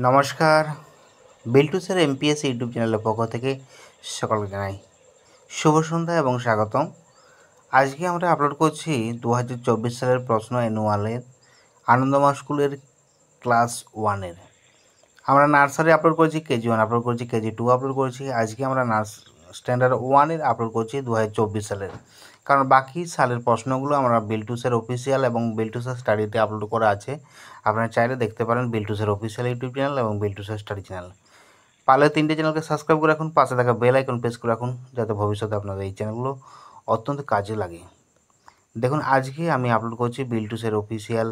নমস্কার, Biltu sir amps YouTube চ্যানেলের পক্ষ থেকে সকলকে জানাই শুভ সন্ধ্যা এবং স্বাগতম। আজকে আমরা আপলোড করছি 2024 সালের প্রশ্ন অ্যানুয়ালের আনন্দমা স্কুলের ক্লাস 1-এর। আমরা নার্সারি আপলোড করেছি, কেজি 1 আপলোড করেছি, কেজি 2 আপলোড করেছি। আজকে আমরা স্ট্যান্ডার্ড 1-এর আপলোড করছি 2024 সালের, কারণ বাকি সালের প্রশ্নগুলো আমরা বিল্টু স্যার অফিসিয়াল এবং বিল্টু স্যার স্টাডিতে আপলোড করা আছে। আপনারা চাইলে দেখতে পারেন Biltu sir official YouTube channel এবং বিল্টু স্যার স্টাডি চ্যানেল। পারলে 3টে চ্যানেলকে সাবস্ক্রাইব করে রাখুন, পাশে থাকা বেল আইকন প্রেস করে রাখুন, যাতে ভবিষ্যতে আপনাদের এই চ্যানেলগুলো অত্যন্ত কাজে লাগে। দেখুন, আজকে আমি আপলোড করছি Biltu sir official,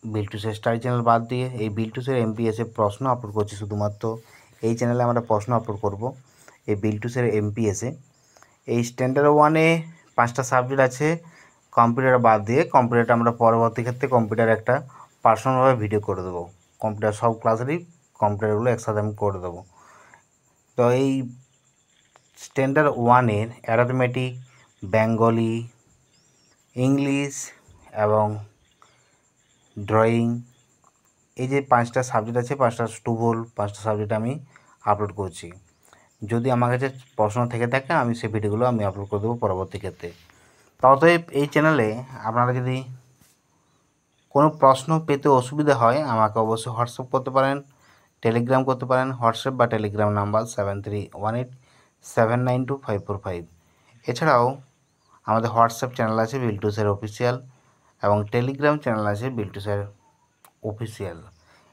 Biltu sir study channel বাদ দিয়ে এই বিল্টু স্যার এমপিএসে প্রশ্ন আপলোড করছি। শুধুমাত্র এই চ্যানেলে আমরা প্রশ্ন আপলোড করব এই বিল্টু স্যার এমপিএসে। এই স্ট্যান্ডার্ড 1-এ 5টা সাবজেক্ট আছে, কম্পিউটার বাদ দিয়ে। কম্পিউটারটা আমরা পরবর্তী ক্ষেত্রে কম্পিউটার একটা পার্সোনালভাবে ভিডিও করে দেবো। কম্পিউটার সব ক্লাসেরই কম্পিউটারগুলো একসাথে আমি করে দেবো। তো এই স্ট্যান্ডার্ড 1-এর অ্যারিথমেটিক, বেঙ্গলি, ইংলিশ এবং ড্রয়িং, এই যে 5টা সাবজেক্ট আছে, 5টা স্টুবল, 5টা সাবজেক্ট আমি আপলোড করছি। যদি আমার কাছে প্রশ্ন থেকে থাকে আমি সেই ভিডিওগুলো আমি আপলোড করে দেবো পরবর্তী ক্ষেত্রে। অতএব এই চ্যানেলে আপনারা যদি কোনো প্রশ্ন পেতে অসুবিধা হয় আমাকে অবশ্যই হোয়াটসঅ্যাপ করতে পারেন, টেলিগ্রাম করতে পারেন। হোয়াটসঅ্যাপ বা টেলিগ্রাম নাম্বার 7318792545। এছাড়াও আমাদের হোয়াটসঅ্যাপ চ্যানেল আছে বিল্টু স্যার অফিসিয়াল এবং টেলিগ্রাম চ্যানেল আছে বিল্টু স্যার অফিসিয়াল।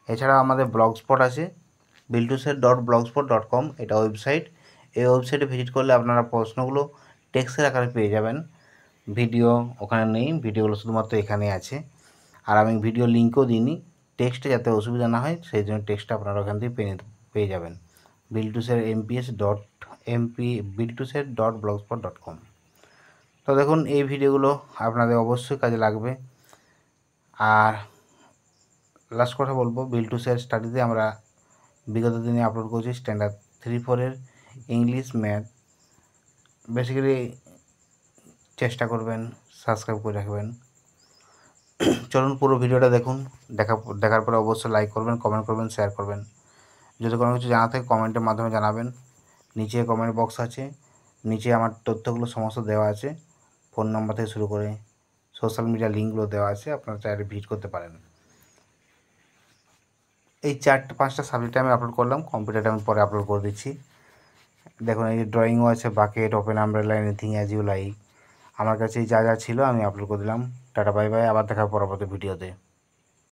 এছাড়াও আমাদের ব্লগস্পট আছে biltuser.blogspot.com, এটা ওয়েবসাইট। এই ওয়েবসাইটে ভিজিট করলে আপনারা প্রশ্নগুলো টেক্সটের আকারে পেয়ে যাবেন। ভিডিও ওখানে নেই, ভিডিওগুলো শুধুমাত্র এখানে আছে। আর আমি ভিডিও লিঙ্কও দিইনি, টেক্সটে যাতে অসুবিধা না হয় সেই জন্য টেক্সটটা আপনারা ওখান থেকে পেয়ে যাবেন biltuser.blogspot.com। তো দেখুন, এই ভিডিওগুলো আপনাদের অবশ্যই কাজে লাগবে। আর লাস্ট কথা বলবো, বিল্টু স্যার স্টাডিতে আমরা বিগত দিনে আপলোড করছি স্ট্যান্ডার্ড 3-4-এর ইংলিশ, ম্যাথ। বেসিক্যালি চেষ্টা করবেন সাবস্ক্রাইব করে রাখবেন। চলুন পুরো ভিডিওটা দেখুন। দেখার পরে অবশ্যই লাইক করবেন, কমেন্ট করবেন, শেয়ার করবেন। যদি কোনো কিছু জানা থাকে কমেন্টের মাধ্যমে জানাবেন। নিচে কমেন্ট বক্স আছে, নিচে আমার তথ্যগুলো সমস্ত দেওয়া আছে, ফোন নাম্বার থেকে শুরু করে সোশ্যাল মিডিয়া লিঙ্কগুলো দেওয়া আছে, আপনারা চাইলে ভিজিট করতে পারেন। এই 4-5টা সাবজেক্টে আমি আপলোড করলাম, কম্পিউটারটা আমি পরে আপলোড করে দিচ্ছি। দেখুন, এই যে ড্রয়িংও আছে, bucket, open umbrella, anything as you like. আমার কাছে যা যা ছিল আমি আপলোড করে দিলাম। টাটা, বাই বাই, আবার দেখা পরবর্তী ভিডিওতে।